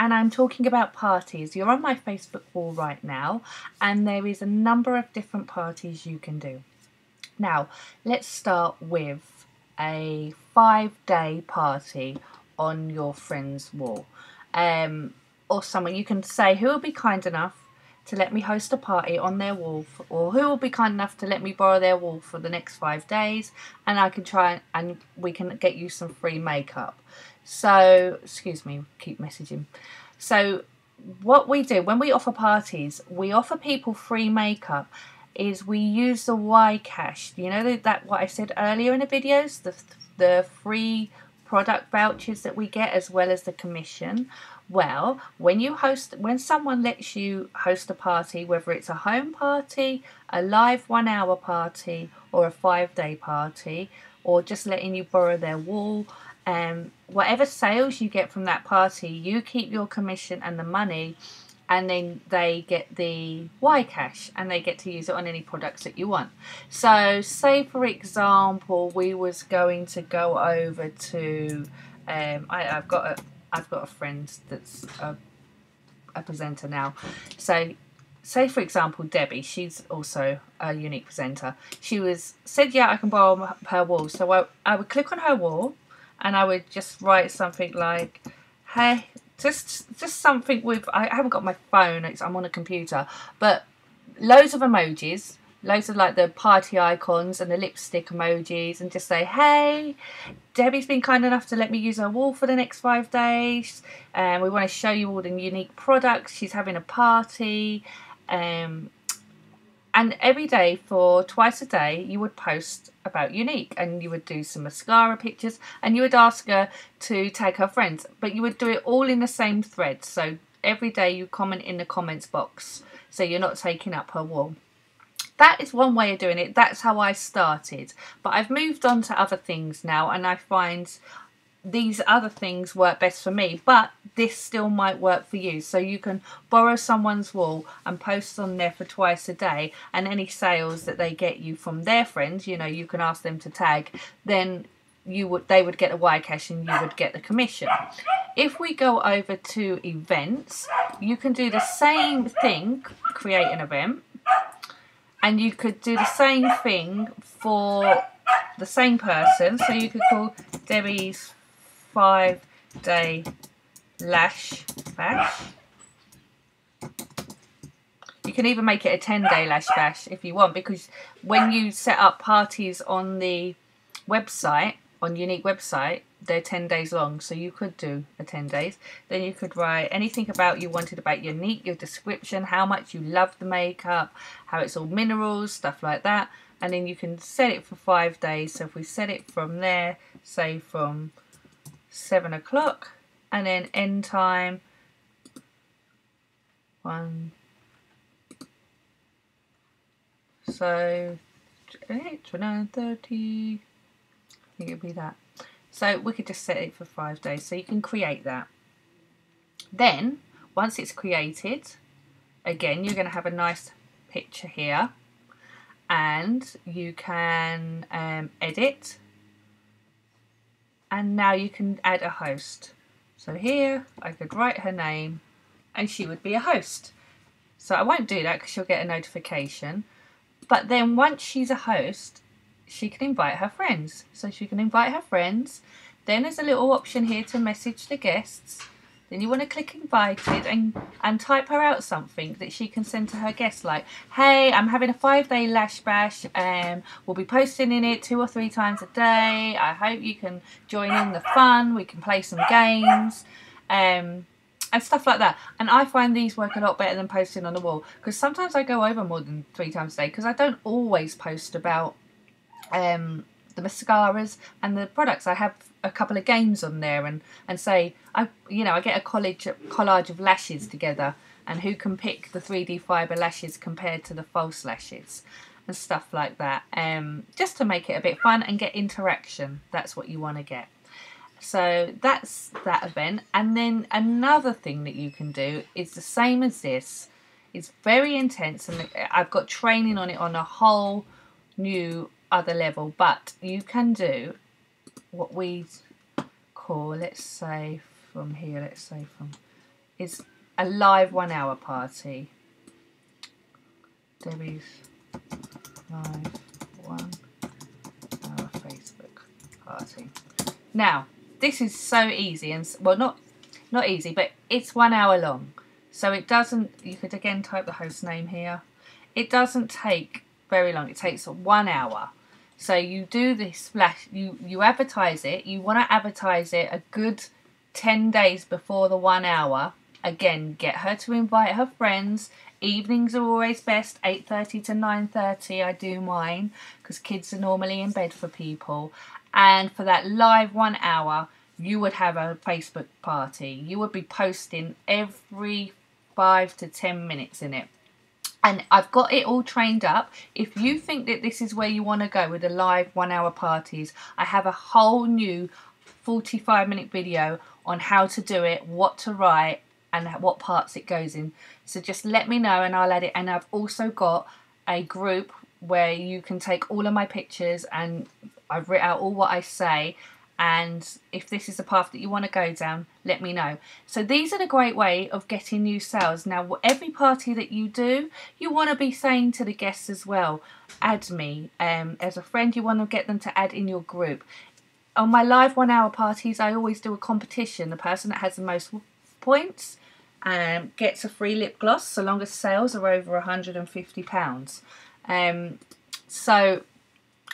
and I'm talking about parties. You're on my Facebook wall right now, and there is a number of different parties you can do. Now, let's start with a 5-day party on your friend's wall. Or someone, you can say, who will be kind enough to let me host a party on their wall, or who will be kind enough to let me borrow their wall for the next 5 days, and I can try and we can get you some free makeup. So, excuse me, keep messaging. So what we do when we offer parties, we offer people free makeup, is we use the Y cash. You know that what I said earlier in the videos, the free product vouchers that we get as well as the commission. Well, when someone lets you host a party, whether it's a home party, a live 1-hour party, or a 5-day party, or just letting you borrow their wall, whatever sales you get from that party, you keep your commission and the money, and then they get the Y cash and they get to use it on any products that you want. So say for example we was going to go over to I've got a friend that's a presenter now. So say for example Debbie, she's also a unique presenter. She said yeah, I can borrow her wall. So I would click on her wall and I would just write something like, hey, just something with, I haven't got my phone, I'm on a computer, but loads of emojis, loads of like the party icons and the lipstick emojis, and just say, hey, Debbie's been kind enough to let me use her wall for the next 5 days, and we want to show you all the unique products. She's having a party, and every day for twice a day you would post about Unique, and you would do some mascara pictures, and you would ask her to tag her friends, but you would do it all in the same thread. So every day you comment in the comments box, so you're not taking up her wall. That is one way of doing it. That's how I started, but I've moved on to other things now, and I find these other things work best for me, but this still might work for you. So you can borrow someone's wall and post on there for twice a day, and any sales that they get you from their friends, you know, you can ask them to tag, then they would get a Y cash and you would get the commission. If we go over to events, you can do the same thing, create an event, and you could do the same thing for the same person. So you could call Debbie's 5-day lash bash. You can even make it a 10-day lash bash if you want, because when you set up parties on the website, on Unique website, they're 10 days long, so you could do a 10 days. Then you could write anything you wanted about Unique, your description, how much you love the makeup, how it's all minerals, stuff like that, and then you can set it for 5 days. So if we set it from there, say from 7 o'clock, and then end time 1, so 9:30, I think it'd be that. So we could just set it for 5 days, so you can create that. Then once it's created, again you're going to have a nice picture here, and you can edit, and now you can add a host. So here I could write her name and she would be a host. So I won't do that because she'll get a notification, but then once she's a host, she can invite her friends. So she can invite her friends. Then there's a little option here to message the guests. Then you want to click invited and type her out something that she can send to her guests, like, hey, I'm having a 5-day lash bash, we'll be posting in it 2 or 3 times a day. I hope you can join in the fun. We can play some games and stuff like that. And I find these work a lot better than posting on the wall, because sometimes I go over more than 3 times a day, because I don't always post about the mascaras and the products. I have a couple of games on there, and say I get a collage of lashes together, and who can pick the 3D fibre lashes compared to the false lashes and stuff like that, just to make it a bit fun and get interaction. That's what you want to get. So that's that event. And then another thing that you can do is the same as this. It's very intense, and I've got training on it on a whole new other level, but you can do what we call, let's say from here, let's say from is a live 1 hour party. Debbie's live 1 hour Facebook party. Now, this is so easy, and well, not easy, but it's 1 hour long. So it doesn't, you could again type the host name here. It doesn't take very long. It takes 1 hour. So you do this flash, you advertise it. You want to advertise it a good 10 days before the 1 hour. Again, get her to invite her friends. Evenings are always best, 8:30 to 9:30. I do mine because kids are normally in bed for people. And for that live 1 hour, you would have a Facebook party. You would be posting every 5 to 10 minutes in it. And I've got it all trained up. If you think that this is where you want to go with the live 1 hour parties, I have a whole new 45-minute video on how to do it, what to write, and what parts it goes in. So just let me know and I'll add it. And I've also got a group where you can take all of my pictures, and I've written out all what I say. And if this is the path that you want to go down, let me know. So these are a great way of getting new sales. Now, every party that you do, you want to be saying to the guests as well, add me. As a friend, you want to get them to add in your group. On my live 1 hour parties, I always do a competition. The person that has the most points gets a free lip gloss, so long as sales are over £150. So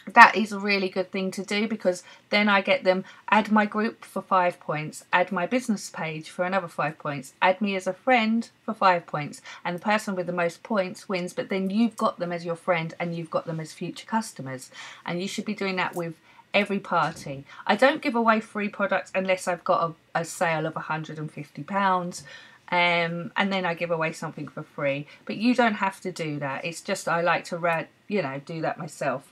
that is a really good thing to do, because then I get them, add my group for 5 points, add my business page for another 5 points, add me as a friend for 5 points, and the person with the most points wins. But then you've got them as your friend and you've got them as future customers, and you should be doing that with every party. I don't give away free products unless I've got a sale of £150. And then I give away something for free, but you don't have to do that. It's just I like to do that myself.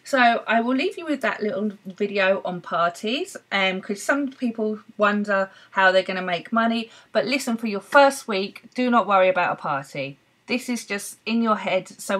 So I will leave you with that little video on parties, because some people wonder how they're going to make money. But listen, for your first week, do not worry about a party. This is just in your head. So